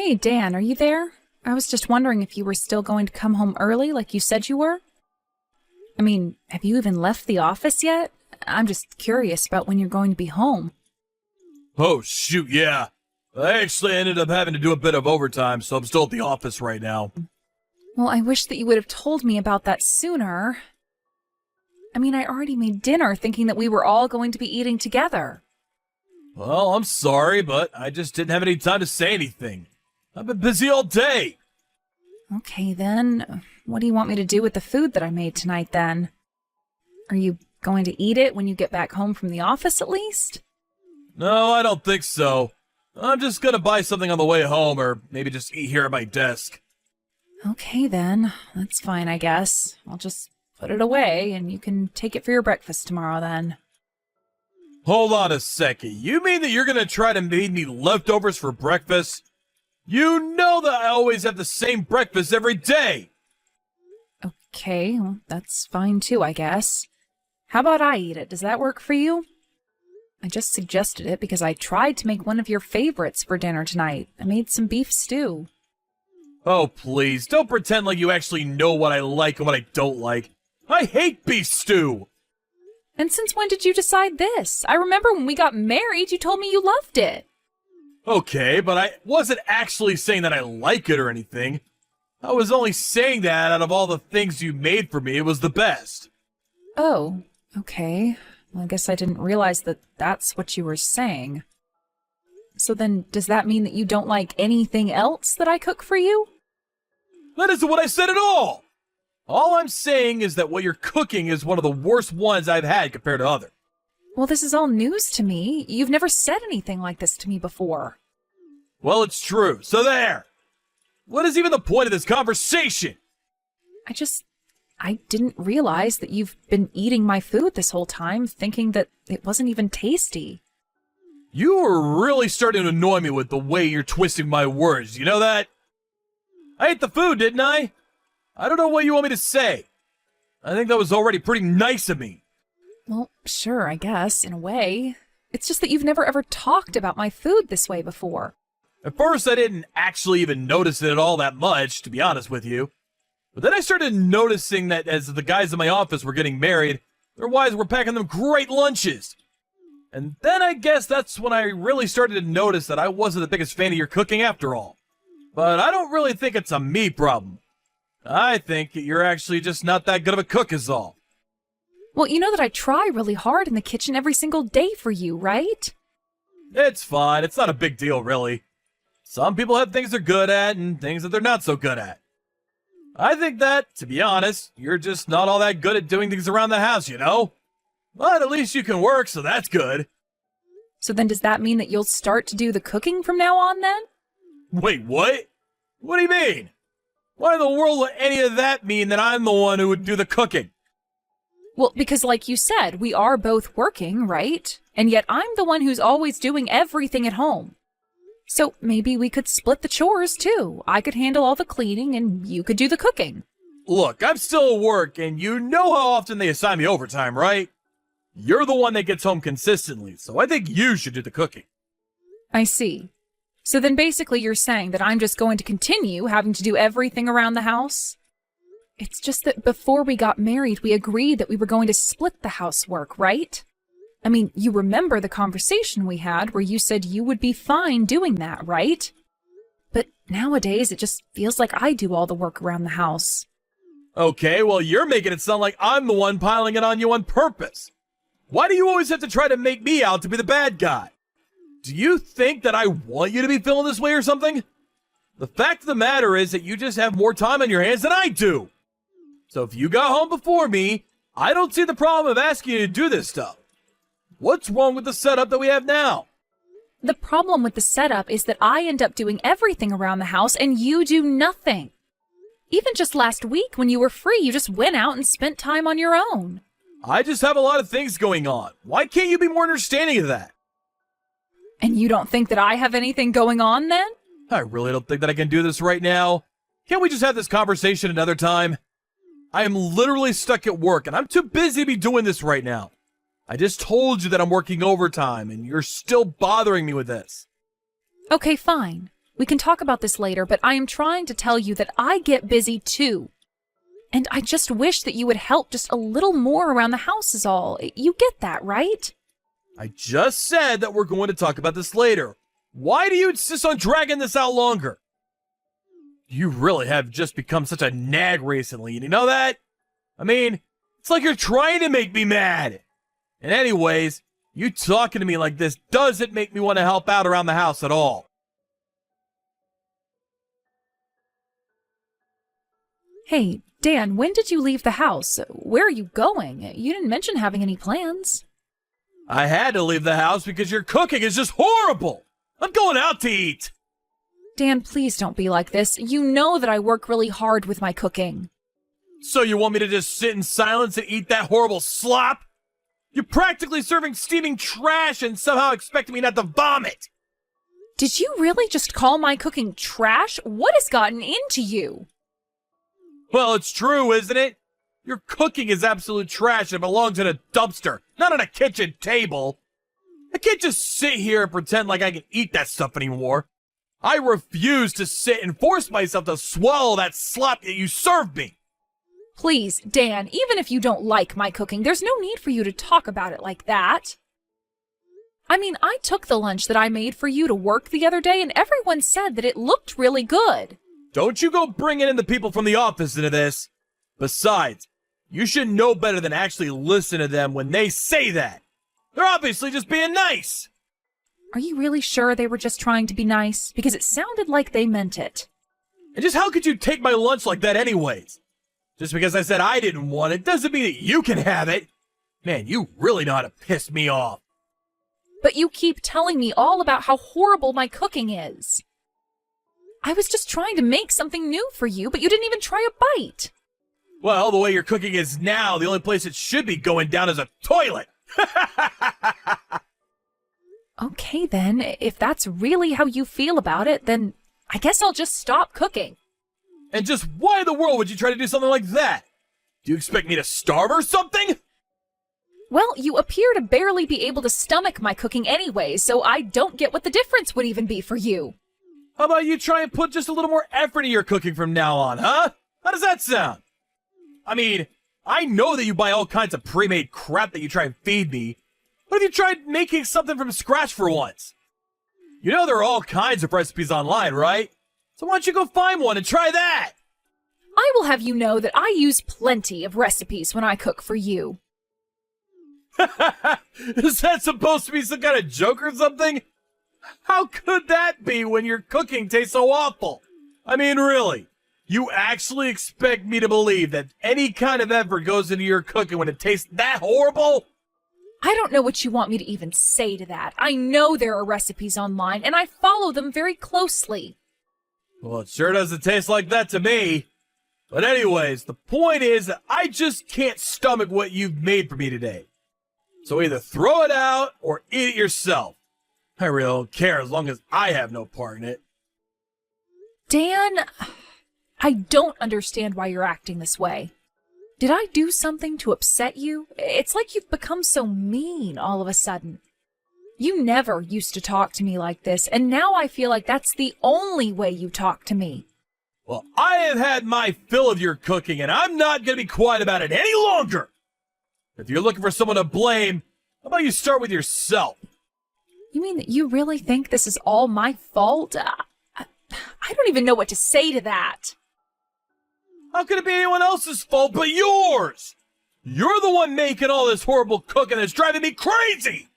Hey, Dan, are you there? I was just wondering if you were still going to come home early like you said you were. I mean, have you even left the office yet? I'm just curious about when you're going to be home. Oh, shoot, yeah. I actually ended up having to do a bit of overtime, so I'm still at the office right now. Well, I wish that you would have told me about that sooner. I mean, I already made dinner thinking that we were all going to be eating together. Well, I'm sorry, but I just didn't have any time to say anything. I've been busy all day. Okay, then. What do you want me to do with the food that I made tonight, then? Are you going to eat it when you get back home from the office, at least? No, I don't think so. I'm just gonna buy something on the way home, or maybe just eat here at my desk. Okay, then. That's fine, I guess. I'll just put it away, and you can take it for your breakfast tomorrow, then. Hold on a second. You mean that you're gonna try to make me leftovers for breakfast? You know that I always have the same breakfast every day! Okay, well, that's fine too, I guess. How about I eat it? Does that work for you? I just suggested it because I tried to make one of your favorites for dinner tonight. I made some beef stew. Oh, please, don't pretend like you actually know what I like and what I don't like. I hate beef stew! And since when did you decide this? I remember when we got married, you told me you loved it. Okay, but I wasn't actually saying that I like it or anything. I was only saying that out of all the things you made for me, it was the best. Oh, okay. Well, I guess I didn't realize that that's what you were saying. So then, does that mean that you don't like anything else that I cook for you? That isn't what I said at all! All I'm saying is that what you're cooking is one of the worst ones I've had compared to others. Well, this is all news to me. You've never said anything like this to me before. Well, it's true, so there! What is even the point of this conversation? I didn't realize that you've been eating my food this whole time, thinking that it wasn't even tasty. You are really starting to annoy me with the way you're twisting my words, you know that? I ate the food, didn't I? I don't know what you want me to say. I think that was already pretty nice of me. Well, sure, I guess, in a way. It's just that you've never ever talked about my food this way before. At first, I didn't actually even notice it all that much, to be honest with you. But then I started noticing that as the guys in my office were getting married, their wives were packing them great lunches. And then I guess that's when I really started to notice that I wasn't the biggest fan of your cooking after all. But I don't really think it's a me problem. I think you're actually just not that good of a cook is all. Well, you know that I try really hard in the kitchen every single day for you, right? It's fine. It's not a big deal, really. Some people have things they're good at and things that they're not so good at. I think that, to be honest, you're just not all that good at doing things around the house, you know? But at least you can work, so that's good. So then does that mean that you'll start to do the cooking from now on, then? Wait, what? What do you mean? Why in the world would any of that mean that I'm the one who would do the cooking? Well, because like you said, we are both working, right? And yet I'm the one who's always doing everything at home. So maybe we could split the chores, too. I could handle all the cleaning, and you could do the cooking. Look, I'm still at work, and you know how often they assign me overtime, right? You're the one that gets home consistently, so I think you should do the cooking. I see. So then basically you're saying that I'm just going to continue having to do everything around the house? It's just that before we got married, we agreed that we were going to split the housework, right? I mean, you remember the conversation we had where you said you would be fine doing that, right? But nowadays, it just feels like I do all the work around the house. Okay, well, you're making it sound like I'm the one piling it on you on purpose. Why do you always have to try to make me out to be the bad guy? Do you think that I want you to be feeling this way or something? The fact of the matter is that you just have more time on your hands than I do. So if you got home before me, I don't see the problem of asking you to do this stuff. What's wrong with the setup that we have now? The problem with the setup is that I end up doing everything around the house and you do nothing. Even just last week when you were free, you just went out and spent time on your own. I just have a lot of things going on. Why can't you be more understanding of that? And you don't think that I have anything going on then? I really don't think that I can do this right now. Can't we just have this conversation another time? I am literally stuck at work and I'm too busy to be doing this right now. I just told you that I'm working overtime and you're still bothering me with this. Okay, fine. We can talk about this later, but I am trying to tell you that I get busy too. And I just wish that you would help just a little more around the house is all. You get that, right? I just said that we're going to talk about this later. Why do you insist on dragging this out longer? You really have just become such a nag recently, you know that? I mean, it's like you're trying to make me mad. And anyways, you talking to me like this doesn't make me want to help out around the house at all. Hey, Dan, when did you leave the house? Where are you going? You didn't mention having any plans. I had to leave the house because your cooking is just horrible. I'm going out to eat. Dan, please don't be like this. You know that I work really hard with my cooking. So you want me to just sit in silence and eat that horrible slop? You're practically serving steaming trash and somehow expecting me not to vomit. Did you really just call my cooking trash? What has gotten into you? Well, it's true, isn't it? Your cooking is absolute trash and belongs in a dumpster, not on a kitchen table. I can't just sit here and pretend like I can eat that stuff anymore. I refuse to sit and force myself to swallow that slop that you served me. Please, Dan, even if you don't like my cooking, there's no need for you to talk about it like that. I mean, I took the lunch that I made for you to work the other day, and everyone said that it looked really good. Don't you go bringing in the people from the office into this. Besides, you should know better than actually listen to them when they say that. They're obviously just being nice. Are you really sure they were just trying to be nice? Because it sounded like they meant it. And just how could you take my lunch like that anyways? Just because I said I didn't want it doesn't mean that you can have it. Man, you really know how to piss me off. But you keep telling me all about how horrible my cooking is. I was just trying to make something new for you, but you didn't even try a bite. Well, the way your cooking is now, the only place it should be going down is a toilet. Okay then, if that's really how you feel about it, then I guess I'll just stop cooking. And just why in the world would you try to do something like that? Do you expect me to starve or something? Well, you appear to barely be able to stomach my cooking anyway, so I don't get what the difference would even be for you. How about you try and put just a little more effort into your cooking from now on, huh? How does that sound? I mean, I know that you buy all kinds of pre-made crap that you try and feed me. What if you tried making something from scratch for once? You know there are all kinds of recipes online, right? So why don't you go find one and try that? I will have you know that I use plenty of recipes when I cook for you. Is that supposed to be some kind of joke or something? How could that be when your cooking tastes so awful? I mean, really, you actually expect me to believe that any kind of effort goes into your cooking when it tastes that horrible? I don't know what you want me to even say to that. I know there are recipes online, and I follow them very closely. Well, it sure doesn't taste like that to me. But anyways, the point is that I just can't stomach what you've made for me today. So either throw it out or eat it yourself. I really don't care as long as I have no part in it. Dan, I don't understand why you're acting this way. Did I do something to upset you? It's like you've become so mean all of a sudden. You never used to talk to me like this, and now I feel like that's the only way you talk to me. Well, I have had my fill of your cooking, and I'm not going to be quiet about it any longer. If you're looking for someone to blame, how about you start with yourself? You mean that you really think this is all my fault? I don't even know what to say to that. How could it be anyone else's fault but yours? You're the one making all this horrible cooking that's driving me crazy!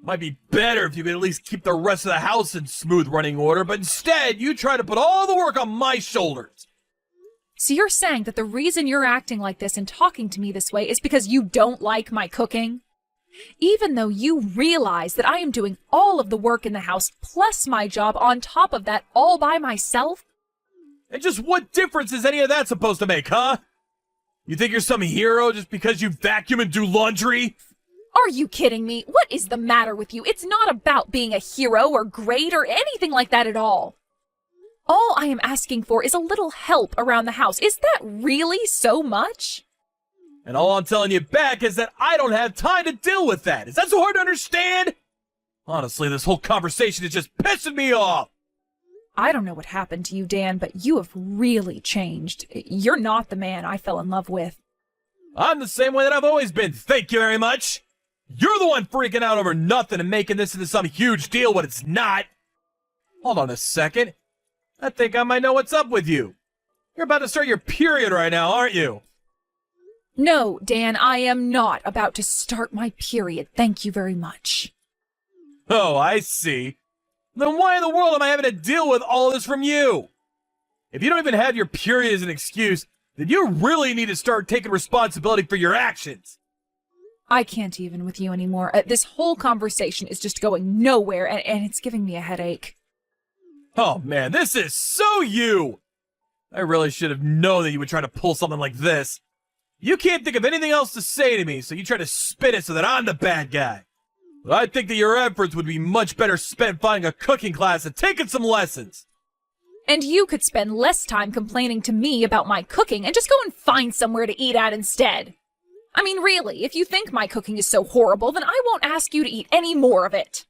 Might be better if you could at least keep the rest of the house in smooth running order, but instead you try to put all the work on my shoulders. So you're saying that the reason you're acting like this and talking to me this way is because you don't like my cooking? Even though you realize that I am doing all of the work in the house plus my job on top of that all by myself? And just what difference is any of that supposed to make, huh? You think you're some hero just because you vacuum and do laundry? Are you kidding me? What is the matter with you? It's not about being a hero or great or anything like that at all. All I am asking for is a little help around the house. Is that really so much? And all I'm telling you back is that I don't have time to deal with that. Is that so hard to understand? Honestly, this whole conversation is just pissing me off. I don't know what happened to you, Dan, but you have really changed. You're not the man I fell in love with. I'm the same way that I've always been, thank you very much. You're the one freaking out over nothing and making this into some huge deal when it's not. Hold on a second. I think I might know what's up with you. You're about to start your period right now, aren't you? No, Dan, I am not about to start my period. Thank you very much. Oh, I see. Then why in the world am I having to deal with all this from you? If you don't even have your period as an excuse, then you really need to start taking responsibility for your actions. I can't even with you anymore. This whole conversation is just going nowhere, and it's giving me a headache. Oh man, this is so you! I really should have known that you would try to pull something like this. You can't think of anything else to say to me, so you try to spin it so that I'm the bad guy. But I think that your efforts would be much better spent finding a cooking class and taking some lessons. And you could spend less time complaining to me about my cooking and just go and find somewhere to eat at instead. I mean, really, if you think my cooking is so horrible, then I won't ask you to eat any more of it.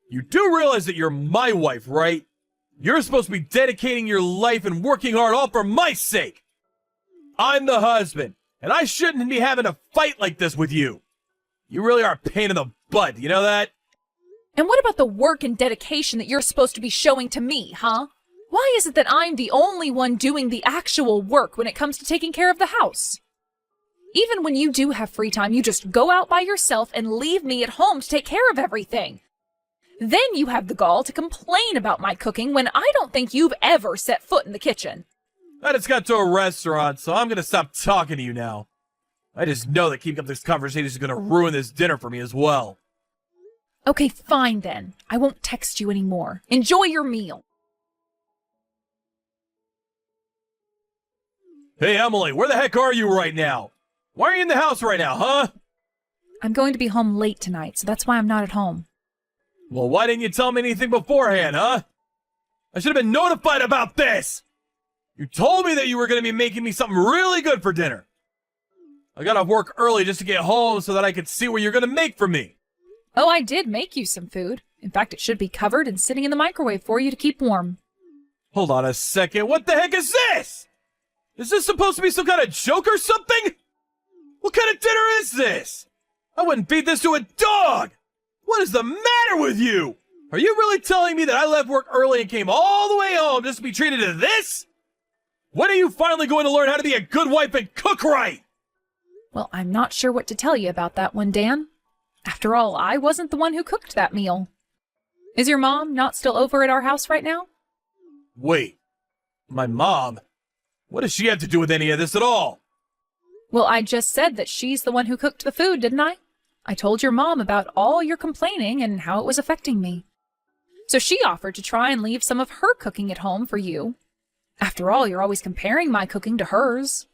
You do realize that you're my wife, right? You're supposed to be dedicating your life and working hard all for my sake. I'm the husband, and I shouldn't be having a fight like this with you. You really are a pain in the butt, you know that? And what about the work and dedication that you're supposed to be showing to me, huh? Why is it that I'm the only one doing the actual work when it comes to taking care of the house? Even when you do have free time, you just go out by yourself and leave me at home to take care of everything. Then you have the gall to complain about my cooking when I don't think you've ever set foot in the kitchen. I just got to a restaurant, so I'm gonna stop talking to you now. I just know that keeping up this conversation is gonna ruin this dinner for me as well. Okay, fine then. I won't text you anymore. Enjoy your meal. Hey, Emily, where the heck are you right now? Why are you in the house right now, huh? I'm going to be home late tonight, so that's why I'm not at home. Well, why didn't you tell me anything beforehand, huh? I should have been notified about this! You told me that you were going to be making me something really good for dinner. I got off work early just to get home so that I could see what you're going to make for me. Oh, I did make you some food. In fact, it should be covered and sitting in the microwave for you to keep warm. Hold on a second, what the heck is this? Is this supposed to be some kind of joke or something? What kind of dinner is this? I wouldn't feed this to a dog! What is the matter with you? Are you really telling me that I left work early and came all the way home just to be treated to this? When are you finally going to learn how to be a good wife and cook right? Well, I'm not sure what to tell you about that one, Dan. After all, I wasn't the one who cooked that meal. Is your mom not still over at our house right now? Wait, my mom? What does she have to do with any of this at all? Well, I just said that she's the one who cooked the food, didn't I? I told your mom about all your complaining and how it was affecting me. So she offered to try and leave some of her cooking at home for you. After all, you're always comparing my cooking to hers.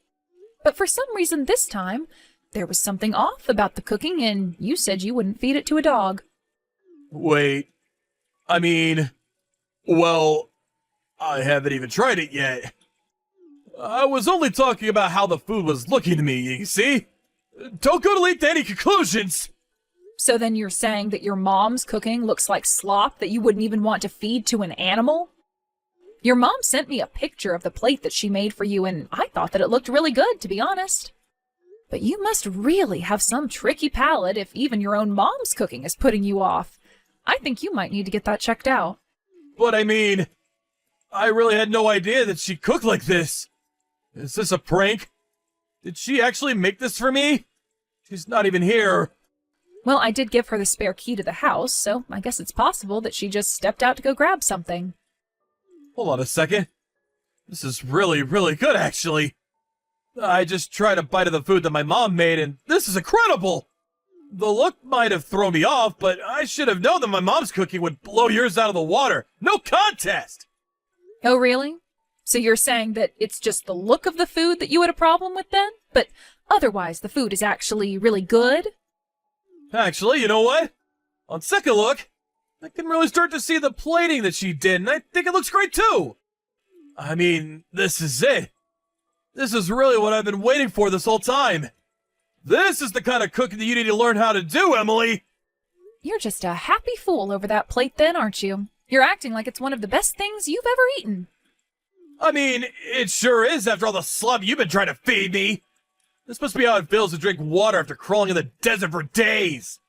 But for some reason this time, there was something off about the cooking and you said you wouldn't feed it to a dog. Wait, well, I haven't even tried it yet. I was only talking about how the food was looking to me, you see? Don't go to leap to any conclusions! So then you're saying that your mom's cooking looks like slop that you wouldn't even want to feed to an animal? Your mom sent me a picture of the plate that she made for you, and I thought that it looked really good, to be honest. But you must really have some tricky palate if even your own mom's cooking is putting you off. I think you might need to get that checked out. But I really had no idea that she cooked like this. Is this a prank? Did she actually make this for me? She's not even here. Well, I did give her the spare key to the house, so I guess it's possible that she just stepped out to go grab something. Hold on a second. This is really, really good, actually. I just tried a bite of the food that my mom made, and this is incredible! The look might have thrown me off, but I should have known that my mom's cooking would blow yours out of the water. No contest! Oh, really? So you're saying that it's just the look of the food that you had a problem with then? But otherwise the food is actually really good? Actually, you know what? On second look, I can really start to see the plating that she did, and I think it looks great too. This is it. This is really what I've been waiting for this whole time. This is the kind of cooking that you need to learn how to do, Emily. You're just a happy fool over that plate then, aren't you? You're acting like it's one of the best things you've ever eaten. I mean, it sure is after all the slop you've been trying to feed me. This must be how it feels to drink water after crawling in the desert for days.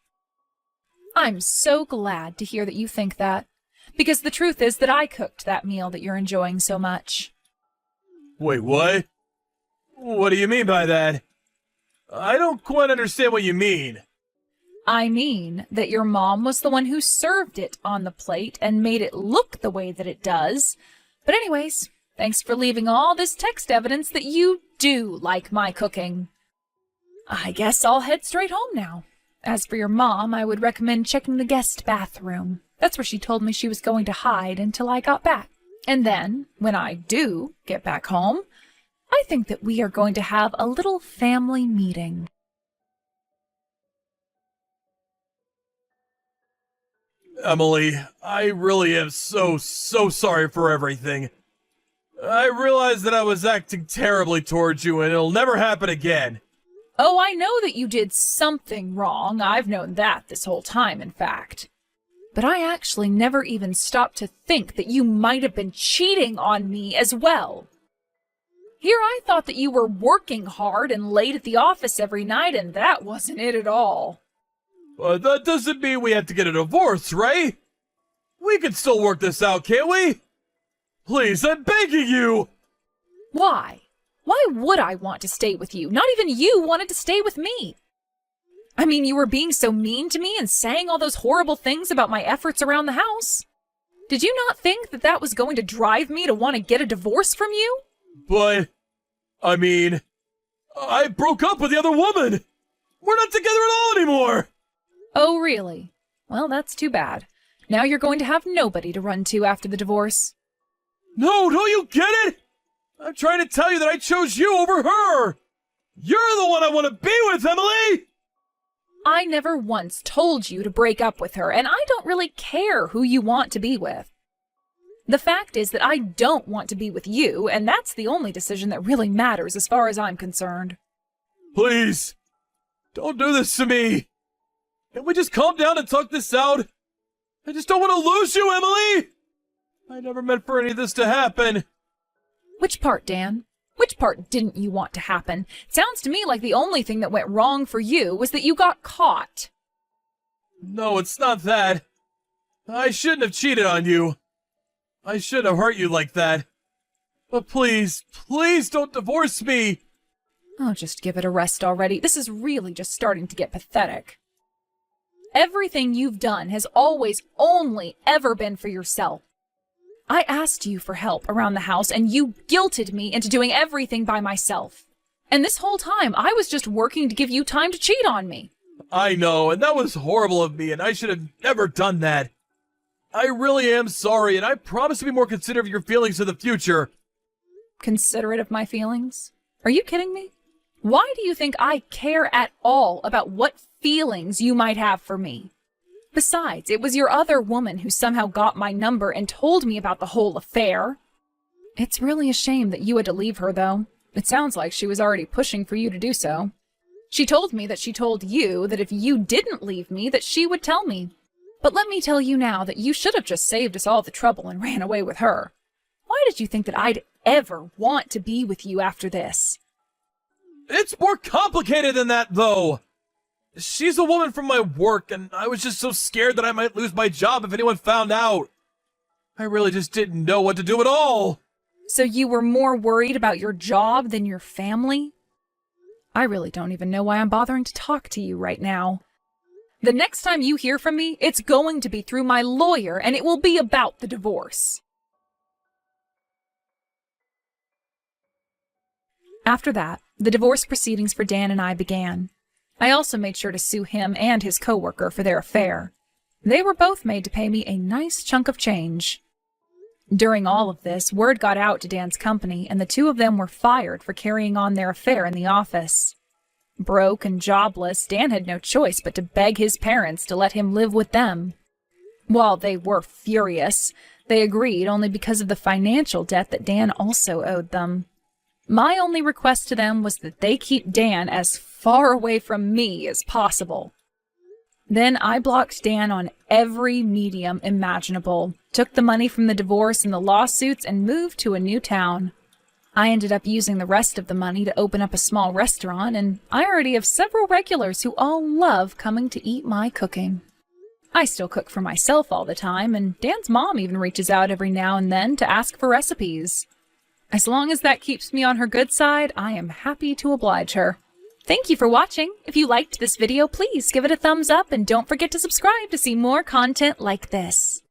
I'm so glad to hear that you think that, because the truth is that I cooked that meal that you're enjoying so much. Wait, what? What do you mean by that? I don't quite understand what you mean. I mean that your mom was the one who served it on the plate and made it look the way that it does. But anyways, thanks for leaving all this text evidence that you do like my cooking. I guess I'll head straight home now. As for your mom, I would recommend checking the guest bathroom. That's where she told me she was going to hide until I got back. And then, when I do get back home, I think that we are going to have a little family meeting. Emily, I really am so sorry for everything. I realize that I was acting terribly towards you and it'll never happen again. Oh, I know that you did something wrong. I've known that this whole time, in fact. But I actually never even stopped to think that you might have been cheating on me as well. Here I thought that you were working hard and late at the office every night, and that wasn't it at all. That doesn't mean we have to get a divorce, right? We can still work this out, can't we? Please, I'm begging you! Why? Why would I want to stay with you? Not even you wanted to stay with me. I mean, you were being so mean to me and saying all those horrible things about my efforts around the house. Did you not think that that was going to drive me to want to get a divorce from you? But, I mean, I broke up with the other woman. We're not together at all anymore. Oh, really? Well, that's too bad. Now you're going to have nobody to run to after the divorce. No, don't you get it? I'm trying to tell you that I chose you over her. You're the one I want to be with, Emily. I never once told you to break up with her, and I don't really care who you want to be with. The fact is that I don't want to be with you, and that's the only decision that really matters as far as I'm concerned. Please, don't do this to me. Can we just calm down and talk this out? I just don't want to lose you, Emily. I never meant for any of this to happen. Which part, Dan? Which part didn't you want to happen? It sounds to me like the only thing that went wrong for you was that you got caught. No, it's not that. I shouldn't have cheated on you. I shouldn't have hurt you like that. But please, please don't divorce me. Oh, just give it a rest already. This is really just starting to get pathetic. Everything you've done has always only ever been for yourself. I asked you for help around the house, and you guilted me into doing everything by myself. And this whole time, I was just working to give you time to cheat on me. I know, and that was horrible of me, and I should have never done that. I really am sorry, and I promise to be more considerate of your feelings in the future. Considerate of my feelings? Are you kidding me? Why do you think I care at all about what feelings you might have for me? Besides, it was your other woman who somehow got my number and told me about the whole affair. It's really a shame that you had to leave her, though. It sounds like she was already pushing for you to do so. She told me that she told you that if you didn't leave me, that she would tell me. But let me tell you now that you should have just saved us all the trouble and ran away with her. Why did you think that I'd ever want to be with you after this? It's more complicated than that, though. She's a woman from my work, and I was just so scared that I might lose my job if anyone found out. I really just didn't know what to do at all. So you were more worried about your job than your family? I really don't even know why I'm bothering to talk to you right now. The next time you hear from me, it's going to be through my lawyer, and it will be about the divorce. After that, the divorce proceedings for Dan and I began. I also made sure to sue him and his coworker for their affair. They were both made to pay me a nice chunk of change. During all of this, word got out to Dan's company, and the two of them were fired for carrying on their affair in the office. Broke and jobless, Dan had no choice but to beg his parents to let him live with them. While they were furious, they agreed only because of the financial debt that Dan also owed them. My only request to them was that they keep Dan as far away from me as possible. Then I blocked Dan on every medium imaginable, took the money from the divorce and the lawsuits, and moved to a new town. I ended up using the rest of the money to open up a small restaurant, and I already have several regulars who all love coming to eat my cooking. I still cook for myself all the time, and Dan's mom even reaches out every now and then to ask for recipes. As long as that keeps me on her good side, I am happy to oblige her. Thank you for watching. If you liked this video, please give it a thumbs up and don't forget to subscribe to see more content like this.